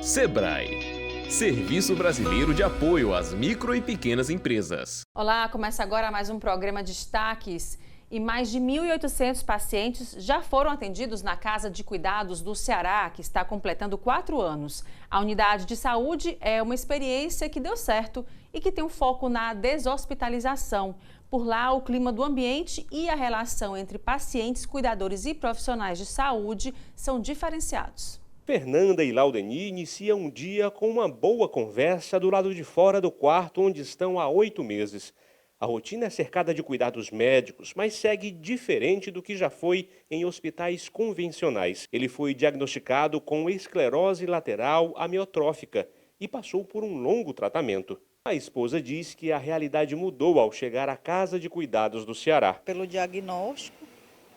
Sebrae, Serviço Brasileiro de Apoio às Micro e Pequenas Empresas. Olá, começa agora mais um programa Destaques. E mais de 1.800 pacientes já foram atendidos na Casa de Cuidados do Ceará, que está completando 4 anos. A unidade de saúde é uma experiência que deu certo e que tem um foco na deshospitalização. Por lá, o clima do ambiente e a relação entre pacientes, cuidadores e profissionais de saúde são diferenciados. Fernanda e Laudeni iniciam um dia com uma boa conversa do lado de fora do quarto onde estão há 8 meses. A rotina é cercada de cuidados médicos, mas segue diferente do que já foi em hospitais convencionais. Ele foi diagnosticado com esclerose lateral amiotrófica e passou por um longo tratamento. A esposa diz que a realidade mudou ao chegar à Casa de Cuidados do Ceará. Pelo diagnóstico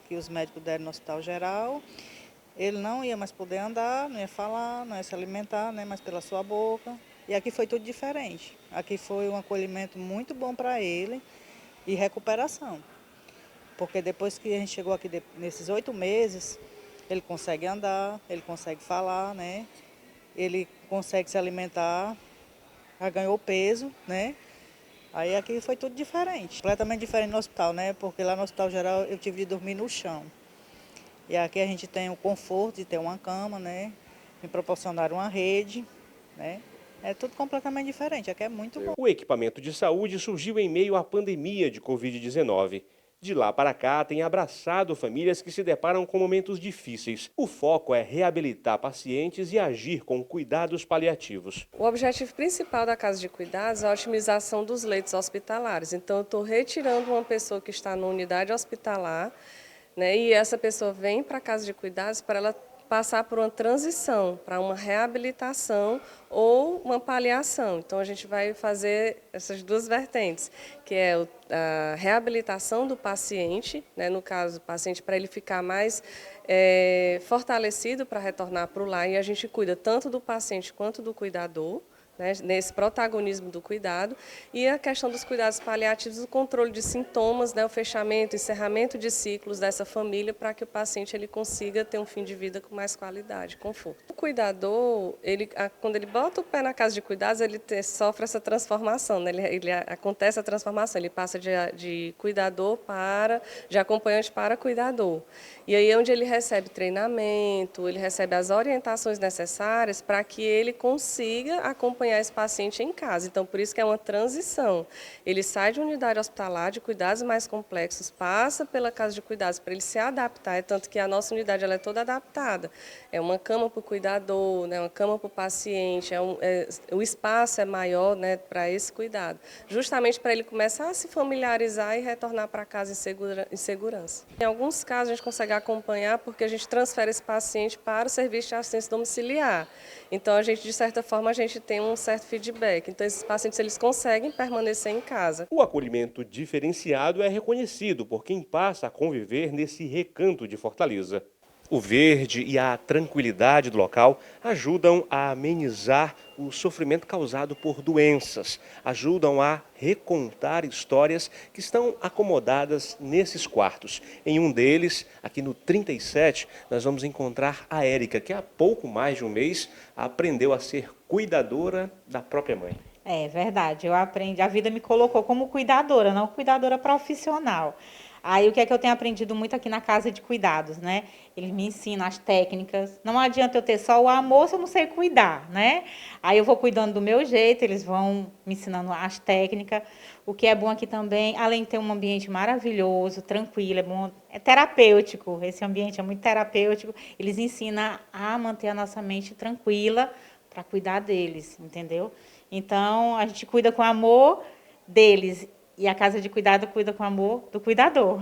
que os médicos deram no Hospital Geral, ele não ia mais poder andar, não ia falar, não ia se alimentar, né, mais pela sua boca. E aqui foi tudo diferente. Aqui foi um acolhimento muito bom para ele e recuperação. Porque depois que a gente chegou aqui, nesses 8 meses, ele consegue andar, ele consegue falar, né? Ele consegue se alimentar, já ganhou peso, né? Aí aqui foi tudo diferente. Completamente diferente no hospital, né? Porque lá no Hospital Geral eu tive de dormir no chão. E aqui a gente tem o conforto de ter uma cama, né? Me proporcionaram uma rede, né? É tudo completamente diferente, aqui é muito bom. O equipamento de saúde surgiu em meio à pandemia de Covid-19. De lá para cá, tem abraçado famílias que se deparam com momentos difíceis. O foco é reabilitar pacientes e agir com cuidados paliativos. O objetivo principal da Casa de Cuidados é a otimização dos leitos hospitalares. Então, eu estou retirando uma pessoa que está na unidade hospitalar, né, e essa pessoa vem para a Casa de Cuidados para ela passar por uma transição para uma reabilitação ou uma paliação. Então, a gente vai fazer essas duas vertentes, que é a reabilitação do paciente, né, no caso, o paciente para ele ficar mais fortalecido para retornar para o lar, e a gente cuida tanto do paciente quanto do cuidador, né, nesse protagonismo do cuidado, e a questão dos cuidados paliativos, o controle de sintomas, né, o fechamento, encerramento de ciclos dessa família para que o paciente ele consiga ter um fim de vida com mais qualidade, conforto. O cuidador, quando ele bota o pé na Casa de Cuidados, ele sofre essa transformação, né, acontece a transformação, ele passa de cuidador de acompanhante para cuidador. E aí é onde ele recebe treinamento, ele recebe as orientações necessárias para que ele consiga acompanhar esse paciente em casa. Então, por isso que é uma transição. Ele sai de unidade hospitalar, de cuidados mais complexos, passa pela Casa de Cuidados para ele se adaptar, tanto que a nossa unidade ela é toda adaptada. É uma cama para o cuidador, né, uma cama para o paciente, o espaço é maior, né, para esse cuidado, justamente para ele começar a se familiarizar e retornar para casa em segurança. Em alguns casos, a gente consegue acompanhar porque a gente transfere esse paciente para o serviço de assistência domiciliar. Então, de certa forma, a gente tem um certo feedback. Então, esses pacientes eles conseguem permanecer em casa. O acolhimento diferenciado é reconhecido por quem passa a conviver nesse recanto de Fortaleza. O verde e a tranquilidade do local ajudam a amenizar o sofrimento causado por doenças, ajudam a recontar histórias que estão acomodadas nesses quartos. Em um deles, aqui no 37, nós vamos encontrar a Érica, que há pouco mais de um mês aprendeu a ser cuidadora da própria mãe. É verdade, eu aprendi, a vida me colocou como cuidadora, não cuidadora profissional. Aí o que é que eu tenho aprendido muito aqui na Casa de Cuidados, né? Eles me ensinam as técnicas. Não adianta eu ter só o amor se eu não sei cuidar, né? Aí eu vou cuidando do meu jeito, eles vão me ensinando as técnicas. O que é bom aqui também, além de ter um ambiente maravilhoso, tranquilo, é bom, é terapêutico. Esse ambiente é muito terapêutico. Eles ensinam a manter a nossa mente tranquila para cuidar deles, entendeu? Então, a gente cuida com amor deles. E a Casa de Cuidado cuida com amor do cuidador.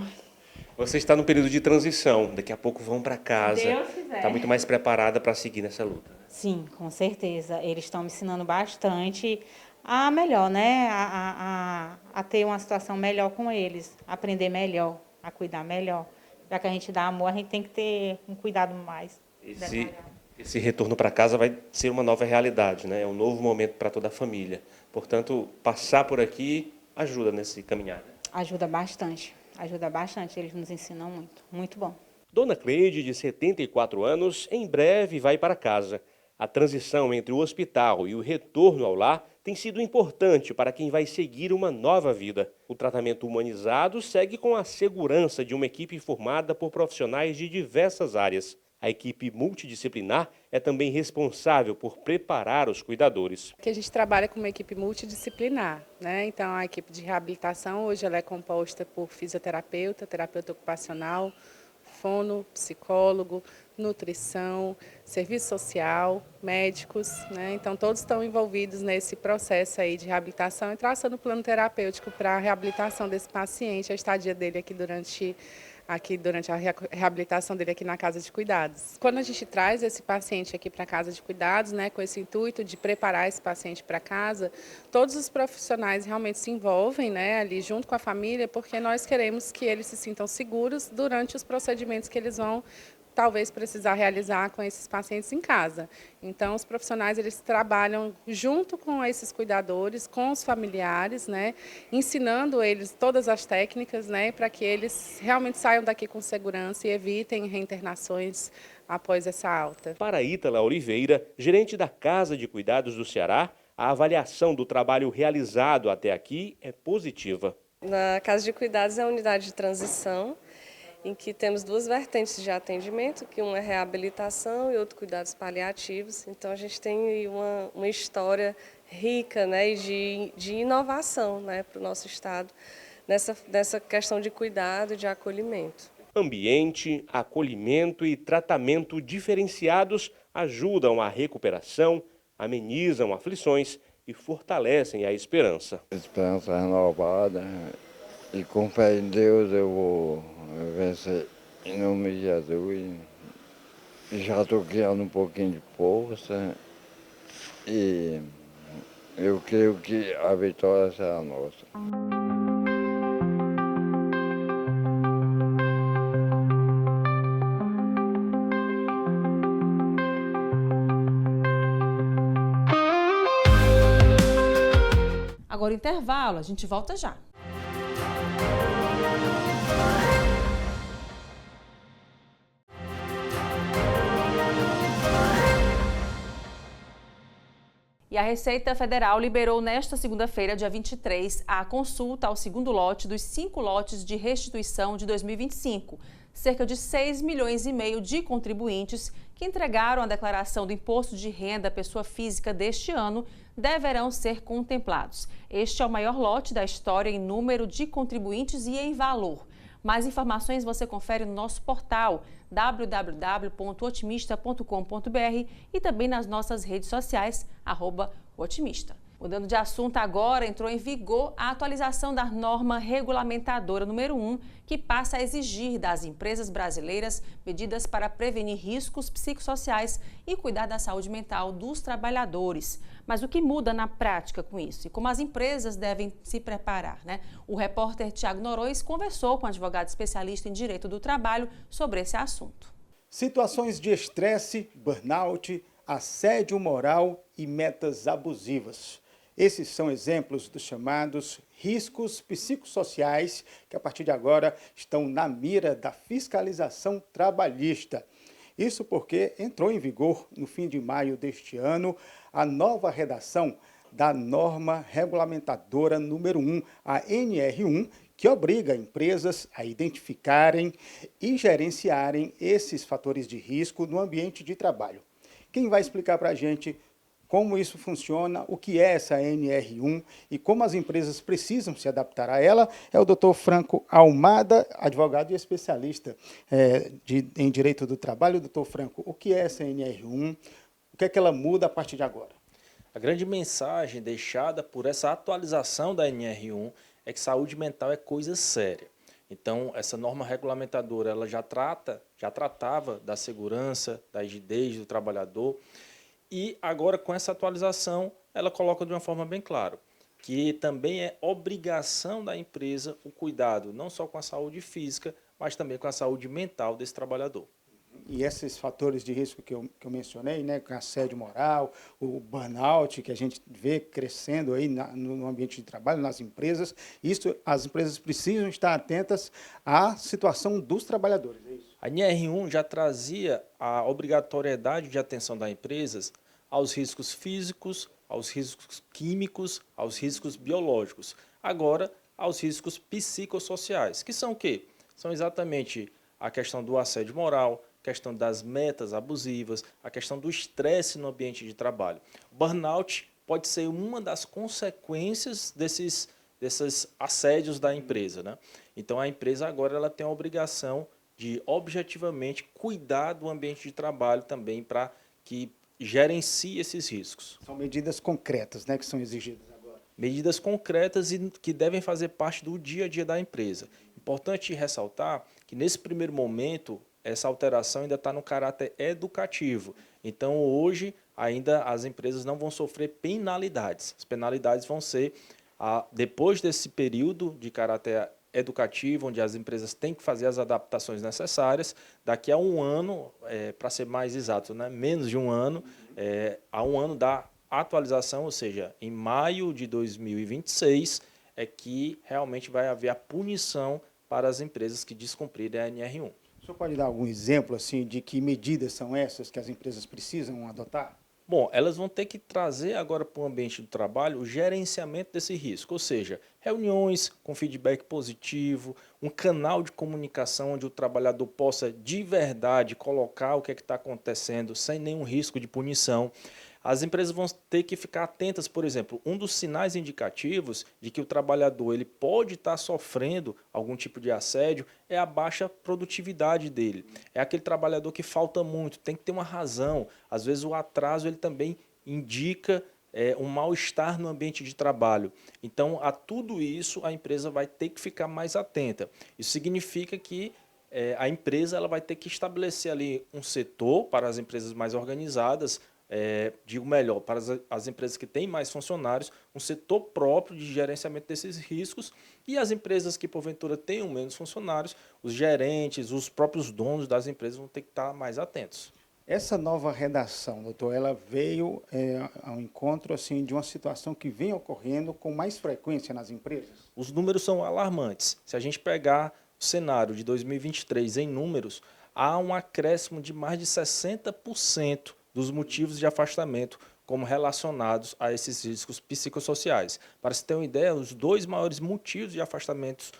Você está no período de transição, daqui a pouco vão para casa. Se Deus quiser. Está muito mais preparada para seguir nessa luta. Sim, com certeza. Eles estão me ensinando bastante a melhor, né? A ter uma situação melhor com eles, aprender melhor, a cuidar melhor. Já que a gente dá amor, a gente tem que ter um cuidado mais. Esse retorno para casa vai ser uma nova realidade, né? É um novo momento para toda a família. Portanto, passar por aqui ajuda nesse caminhar. Ajuda bastante, eles nos ensinam muito, muito bom. Dona Cleide, de 74 anos, em breve vai para casa. A transição entre o hospital e o retorno ao lar tem sido importante para quem vai seguir uma nova vida. O tratamento humanizado segue com a segurança de uma equipe formada por profissionais de diversas áreas. A equipe multidisciplinar é também responsável por preparar os cuidadores. Que a gente trabalha com uma equipe multidisciplinar, né? Então a equipe de reabilitação hoje ela é composta por fisioterapeuta, terapeuta ocupacional, fono, psicólogo, nutrição, serviço social, médicos, né? Então todos estão envolvidos nesse processo aí de reabilitação e traçando o plano terapêutico para a reabilitação desse paciente, a estadia dele aqui durante a reabilitação dele aqui na casa de cuidados. Quando a gente traz esse paciente aqui para a casa de cuidados, né, com esse intuito de preparar esse paciente para casa, todos os profissionais realmente se envolvem, né, ali junto com a família, porque nós queremos que eles se sintam seguros durante os procedimentos que eles vão talvez precisar realizar com esses pacientes em casa. Então, os profissionais eles trabalham junto com esses cuidadores, com os familiares, né, ensinando eles todas as técnicas, né, para que eles realmente saiam daqui com segurança e evitem reinternações após essa alta. Para Ítala Oliveira, gerente da Casa de Cuidados do Ceará, a avaliação do trabalho realizado até aqui é positiva. Na Casa de Cuidados é a unidade de transição, em que temos duas vertentes de atendimento, que uma é reabilitação e outra cuidados paliativos. Então a gente tem uma história rica, né, de inovação, né, para o nosso estado nessa questão de cuidado e de acolhimento. Ambiente, acolhimento e tratamento diferenciados ajudam a recuperação, amenizam aflições e fortalecem a esperança. Esperança renovada e com fé em Deus eu vou vencer em nome de Jesus. Já estou criando um pouquinho de força e eu creio que a vitória será nossa. Agora intervalo, a gente volta já. E a Receita Federal liberou nesta segunda-feira, dia 23, a consulta ao segundo lote dos 5 lotes de restituição de 2025. Cerca de 6,5 milhões de contribuintes que entregaram a declaração do Imposto de Renda à Pessoa Física deste ano deverão ser contemplados. Este é o maior lote da história em número de contribuintes e em valor. Mais informações você confere no nosso portal www.otimista.com.br e também nas nossas redes sociais, @otimista. Mudando de assunto agora, entrou em vigor a atualização da norma regulamentadora número 1, que passa a exigir das empresas brasileiras medidas para prevenir riscos psicossociais e cuidar da saúde mental dos trabalhadores. Mas o que muda na prática com isso? E como as empresas devem se preparar, né? O repórter Tiago Noronha conversou com um advogado especialista em direito do trabalho sobre esse assunto. Situações de estresse, burnout, assédio moral e metas abusivas. Esses são exemplos dos chamados riscos psicossociais que, a partir de agora, estão na mira da fiscalização trabalhista. Isso porque entrou em vigor, no fim de maio deste ano, a nova redação da norma regulamentadora número 1, a NR1, que obriga empresas a identificarem e gerenciarem esses fatores de risco no ambiente de trabalho. Quem vai explicar para a gente como isso funciona, o que é essa NR1 e como as empresas precisam se adaptar a ela, é o Dr. Franco Almada, advogado e especialista em Direito do Trabalho. Dr. Franco, o que é essa NR1? O que é que ela muda a partir de agora? A grande mensagem deixada por essa atualização da NR1 é que saúde mental é coisa séria. Então, essa norma regulamentadora ela já tratava da segurança, da rigidez do trabalhador. E agora, com essa atualização, ela coloca de uma forma bem clara que também é obrigação da empresa o cuidado não só com a saúde física, mas também com a saúde mental desse trabalhador. E esses fatores de risco que eu mencionei, né, com assédio moral, o burnout, que a gente vê crescendo aí no ambiente de trabalho, nas empresas, isso as empresas precisam estar atentas à situação dos trabalhadores, é isso? A NR1 já trazia a obrigatoriedade de atenção das empresas aos riscos físicos, aos riscos químicos, aos riscos biológicos. Agora, aos riscos psicossociais, que são o quê? São exatamente a questão do assédio moral, a questão das metas abusivas, a questão do estresse no ambiente de trabalho. O burnout pode ser uma das consequências desses assédios da empresa, né? Então, a empresa agora ela tem a obrigação de, objetivamente, cuidar do ambiente de trabalho também para que gerencie esses riscos. São medidas concretas, né, que são exigidas agora. Medidas concretas e que devem fazer parte do dia a dia da empresa. Importante ressaltar que, nesse primeiro momento, essa alteração ainda está no caráter educativo. Então, hoje, ainda as empresas não vão sofrer penalidades. As penalidades vão ser, depois desse período de caráter educativo, onde as empresas têm que fazer as adaptações necessárias, daqui a um ano, para ser mais exato, né, menos de um ano, a um ano da atualização, ou seja, em maio de 2026, é que realmente vai haver a punição para as empresas que descumprirem a NR1. O senhor pode dar algum exemplo assim, de que medidas são essas que as empresas precisam adotar? Bom, elas vão ter que trazer agora para o ambiente do trabalho o gerenciamento desse risco, ou seja, reuniões com feedback positivo, um canal de comunicação onde o trabalhador possa de verdade colocar o que está acontecendo sem nenhum risco de punição. As empresas vão ter que ficar atentas, por exemplo, um dos sinais indicativos de que o trabalhador ele pode estar sofrendo algum tipo de assédio é a baixa produtividade dele. É aquele trabalhador que falta muito, tem que ter uma razão. Às vezes o atraso ele também indica um mal-estar no ambiente de trabalho. Então, a tudo isso a empresa vai ter que ficar mais atenta. Isso significa que a empresa ela vai ter que estabelecer ali um setor para as empresas mais organizadas, digo melhor, para as empresas que têm mais funcionários, um setor próprio de gerenciamento desses riscos, e as empresas que porventura tenham menos funcionários, os gerentes, os próprios donos das empresas vão ter que estar mais atentos. Essa nova redação, doutor, ela veio ao encontro assim, de uma situação que vem ocorrendo com mais frequência nas empresas? Os números são alarmantes. Se a gente pegar o cenário de 2023 em números, há um acréscimo de mais de 60% dos motivos de afastamento como relacionados a esses riscos psicossociais. Para se ter uma ideia, os 2 maiores motivos de afastamentos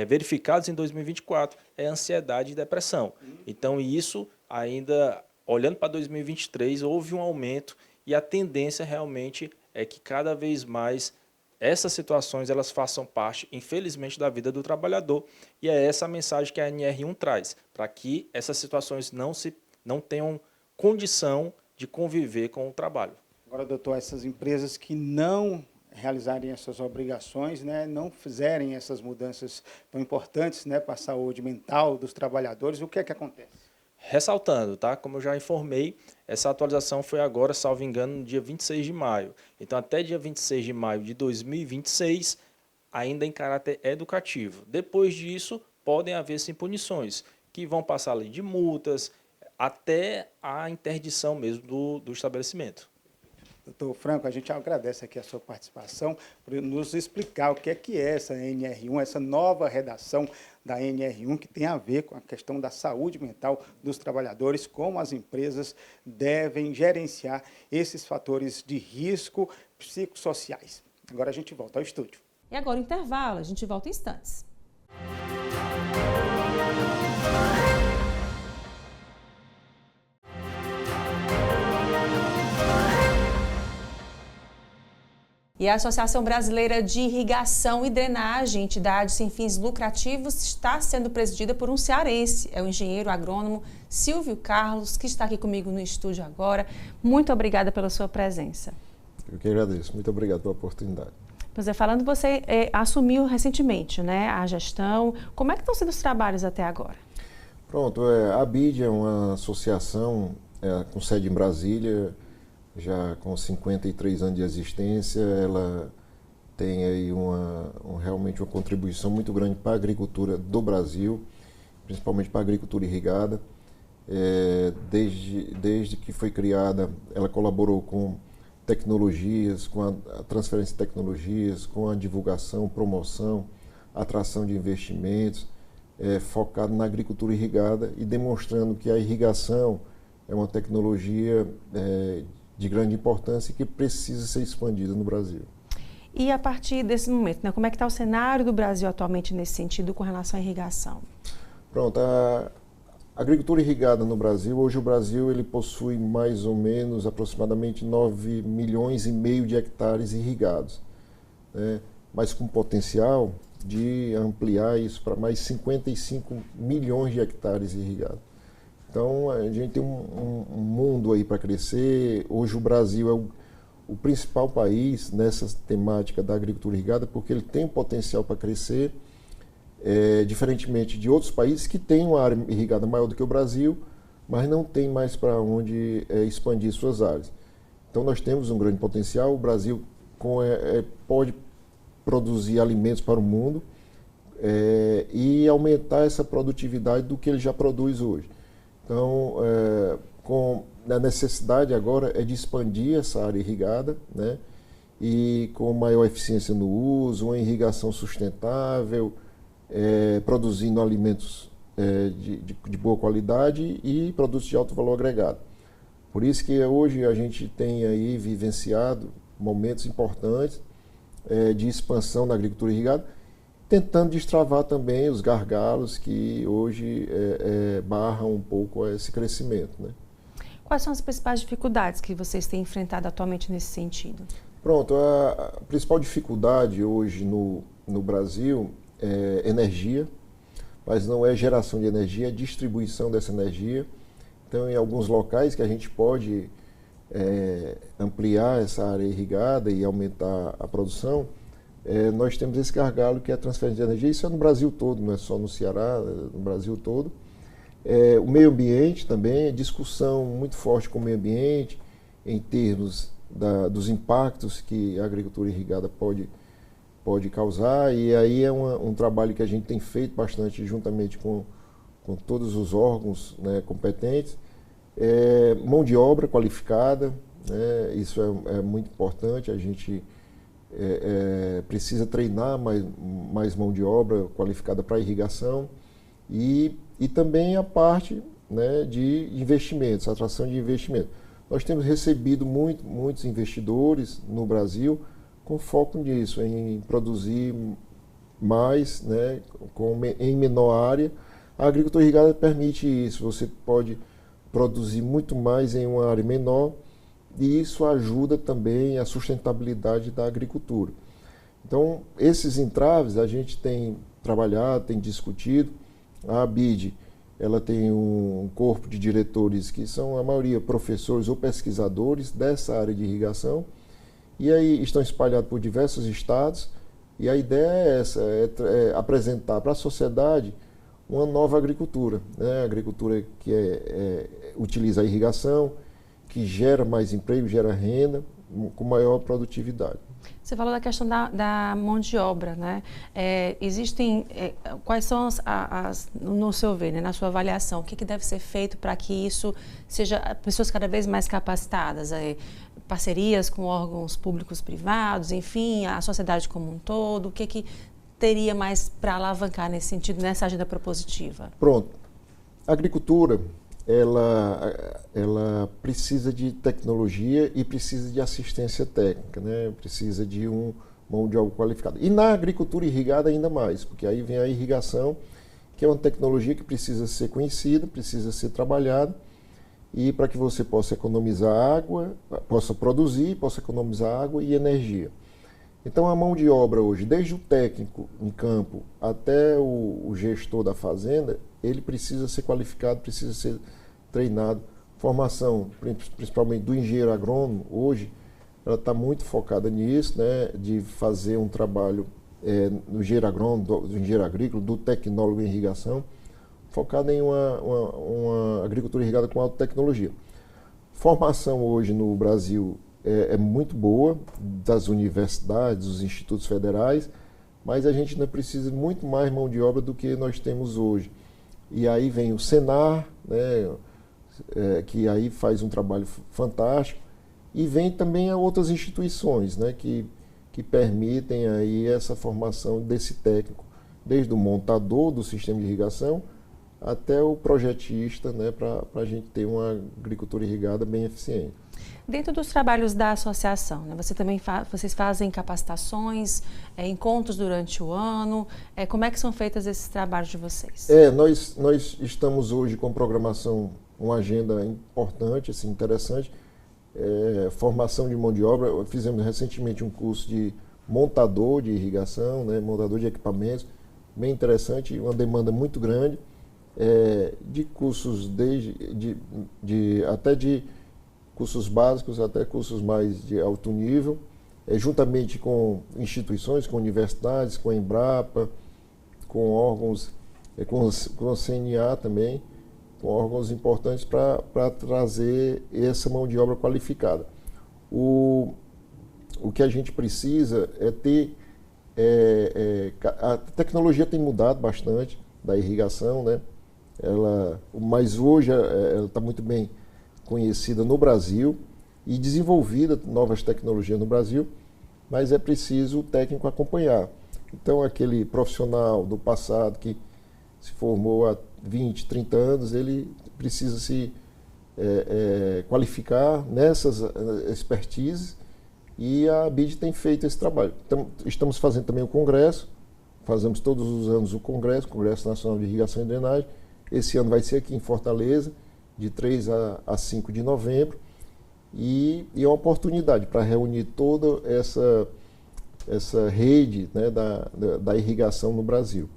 verificados em 2024 é ansiedade e depressão. Então, isso ainda, olhando para 2023, houve um aumento e a tendência realmente é que cada vez mais essas situações elas façam parte, infelizmente, da vida do trabalhador, e é essa a mensagem que a NR1 traz, para que essas situações não tenham condição de conviver com o trabalho. Agora, doutor, essas empresas que não realizarem essas obrigações, né, não fizerem essas mudanças tão importantes, né, para a saúde mental dos trabalhadores, o que é que acontece? Ressaltando, tá? Como eu já informei, essa atualização foi agora, salvo engano, no dia 26 de maio. Então, até dia 26 de maio de 2026, ainda em caráter educativo. Depois disso, podem haver sim punições, que vão passar ali de multas, até a interdição mesmo do estabelecimento. Doutor Franco, a gente agradece aqui a sua participação por nos explicar o que é essa NR1, essa nova redação da NR1 que tem a ver com a questão da saúde mental dos trabalhadores, como as empresas devem gerenciar esses fatores de risco psicossociais. Agora a gente volta ao estúdio. E agora o intervalo, a gente volta em instantes. E a Associação Brasileira de Irrigação e Drenagem, entidade sem fins lucrativos, está sendo presidida por um cearense. É o engenheiro agrônomo Silvio Carlos, que está aqui comigo no estúdio agora. Muito obrigada pela sua presença. Eu que agradeço. Muito obrigado pela oportunidade. Pois é, falando, você assumiu recentemente, né, a gestão. Como é que estão sendo os trabalhos até agora? Pronto, a BID é uma associação com sede em Brasília, já com 53 anos de existência. Ela tem aí realmente uma contribuição muito grande para a agricultura do Brasil, principalmente para a agricultura irrigada. Desde que foi criada, ela colaborou com tecnologias, com a transferência de tecnologias, com a divulgação, promoção, atração de investimentos, focado na agricultura irrigada e demonstrando que a irrigação é uma tecnologia de grande importância e que precisa ser expandida no Brasil. E a partir desse momento, né, como é que está o cenário do Brasil atualmente nesse sentido com relação à irrigação? Pronto, a agricultura irrigada no Brasil, hoje o Brasil ele possui mais ou menos aproximadamente 9,5 milhões de hectares irrigados, né, mas com potencial de ampliar isso para mais 55 milhões de hectares irrigados. Então a gente tem um mundo aí para crescer. Hoje o Brasil é o principal país nessa temática da agricultura irrigada, porque ele tem potencial para crescer, diferentemente de outros países que têm uma área irrigada maior do que o Brasil, mas não tem mais para onde expandir suas áreas. Então nós temos um grande potencial. O Brasil pode produzir alimentos para o mundo e aumentar essa produtividade do que ele já produz hoje. Então, a necessidade agora é de expandir essa área irrigada, né, e com maior eficiência no uso, uma irrigação sustentável, produzindo alimentos de boa qualidade e produtos de alto valor agregado. Por isso que hoje a gente tem aí vivenciado momentos importantes de expansão na agricultura irrigada, tentando destravar também os gargalos que hoje barram um pouco esse crescimento, né? Quais são as principais dificuldades que vocês têm enfrentado atualmente nesse sentido? Pronto, a principal dificuldade hoje no Brasil é energia, mas não é geração de energia, é distribuição dessa energia. Então, em alguns locais que a gente pode ampliar essa área irrigada e aumentar a produção, nós temos esse gargalo que é a transferência de energia. Isso é no Brasil todo, não é só no Ceará, no Brasil todo. O meio ambiente também, discussão muito forte com o meio ambiente, em termos dos impactos que a agricultura irrigada pode causar, e aí é um trabalho que a gente tem feito bastante juntamente com todos os órgãos, né, competentes. Mão de obra qualificada, né, isso é muito importante. A gente precisa treinar mais mão de obra qualificada para irrigação e também a parte, né, de investimentos, atração de investimento. Nós temos recebido muitos investidores no Brasil com foco nisso, em produzir mais, né, em menor área. A agricultura irrigada permite isso, você pode produzir muito mais em uma área menor, e isso ajuda também a sustentabilidade da agricultura. Então, esses entraves a gente tem trabalhado, tem discutido. A ABID, ela tem um corpo de diretores que são, a maioria, professores ou pesquisadores dessa área de irrigação, e aí estão espalhados por diversos estados, e a ideia é essa, apresentar para a sociedade uma nova agricultura, né? Agricultura que utiliza a irrigação, que gera mais emprego, gera renda, com maior produtividade. Você falou da questão da mão de obra, né? Quais são no seu ver, né, na sua avaliação, o que deve ser feito para que isso seja pessoas cada vez mais capacitadas, parcerias com órgãos públicos, privados, enfim, a sociedade como um todo, o que teria mais para alavancar nesse sentido, nessa agenda propositiva? Pronto. A agricultura, ela precisa de tecnologia e precisa de assistência técnica, né? Precisa de mão de obra qualificada. E na agricultura irrigada ainda mais, porque aí vem a irrigação, que é uma tecnologia que precisa ser conhecida, precisa ser trabalhada, e para que você possa economizar água, possa produzir, possa economizar água e energia. Então a mão de obra hoje, desde o técnico em campo até o gestor da fazenda, ele precisa ser qualificado, precisa ser treinado. Formação, principalmente do engenheiro agrônomo, hoje, ela está muito focada nisso, né, de fazer um trabalho do engenheiro agrônomo, do engenheiro agrícola, do tecnólogo em irrigação, focado em uma agricultura irrigada com alta tecnologia. Formação hoje no Brasil é muito boa, das universidades, dos institutos federais, mas a gente ainda precisa de muito mais mão de obra do que nós temos hoje. E aí vem o Senar, né, que aí faz um trabalho fantástico, e vem também outras instituições, né, que permitem aí essa formação desse técnico, desde o montador do sistema de irrigação até o projetista, né, para a gente ter uma agricultura irrigada bem eficiente. Dentro dos trabalhos da associação, né, vocês fazem capacitações, encontros durante o ano, como é que são feitos esses trabalhos de vocês? Nós estamos hoje com programação, uma agenda importante, assim, interessante, formação de mão de obra. Fizemos recentemente um curso de montador de irrigação, né, montador de equipamentos, bem interessante, uma demanda muito grande, de cursos até de cursos básicos até cursos mais de alto nível, juntamente com instituições, com universidades, com a Embrapa, com órgãos, com a CNA também, com órgãos importantes para trazer essa mão de obra qualificada. O que a gente precisa é ter... a tecnologia tem mudado bastante da irrigação, né? Mas hoje ela está muito bem conhecida no Brasil e desenvolvida novas tecnologias no Brasil, mas é preciso o técnico acompanhar. Então, aquele profissional do passado que se formou há 20, 30 anos, ele precisa se qualificar nessas expertises, e a ABID tem feito esse trabalho. Então, estamos fazendo também o congresso, fazemos todos os anos o Congresso Nacional de Irrigação e Drenagem. Esse ano vai ser aqui em Fortaleza, de 3 a 5 de novembro, e é uma oportunidade para reunir toda essa rede, né, da irrigação no Brasil.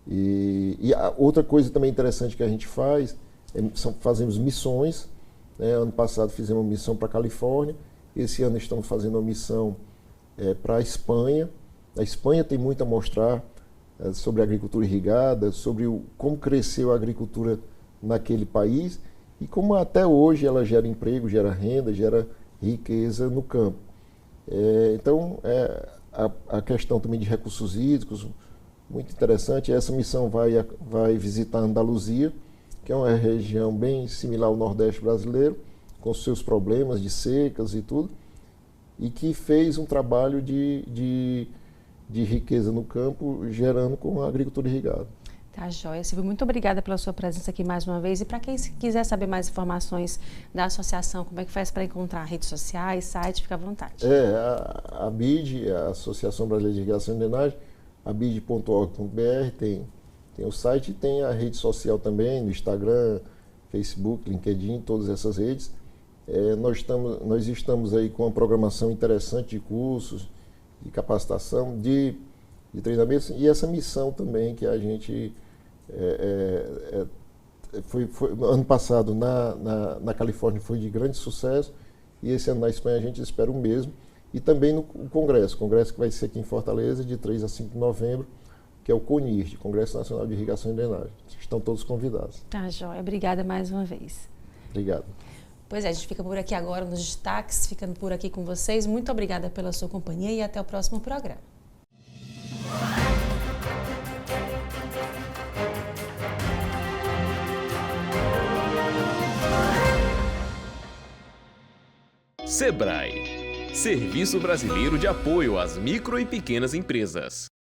E a outra coisa também interessante que a gente fazemos missões, né? Ano passado fizemos uma missão para a Califórnia, esse ano estamos fazendo uma missão para a Espanha. A Espanha tem muito a mostrar sobre a agricultura irrigada, sobre como cresceu a agricultura naquele país e como até hoje ela gera emprego, gera renda, gera riqueza no campo. Então, a questão também de recursos hídricos, muito interessante. Essa missão vai visitar a Andaluzia, que é uma região bem similar ao Nordeste brasileiro, com seus problemas de secas e tudo, e que fez um trabalho de riqueza no campo, gerando com a agricultura irrigada. Tá, joia. Silvio, muito obrigada pela sua presença aqui mais uma vez. E para quem quiser saber mais informações da associação, como é que faz para encontrar redes sociais, site, fica à vontade. A ABID, a Associação Brasileira de Irrigação e Drenagem, abid.org.br, tem o site e tem a rede social também, no Instagram, Facebook, LinkedIn, todas essas redes. Nós estamos aí com uma programação interessante de cursos, de capacitação, de treinamentos, e essa missão também que a gente foi ano passado na Califórnia foi de grande sucesso, e esse ano na Espanha a gente espera o mesmo, e também no congresso que vai ser aqui em Fortaleza de 3 a 5 de novembro, que é o CONIRD, Congresso Nacional de Irrigação e Drenagem. Estão todos convidados. Tá, joia. Obrigada mais uma vez. Obrigado. Pois é, a gente fica por aqui agora nos destaques, ficando por aqui com vocês. Muito obrigada pela sua companhia e até o próximo programa. Sebrae, Serviço Brasileiro de Apoio às Micro e Pequenas Empresas.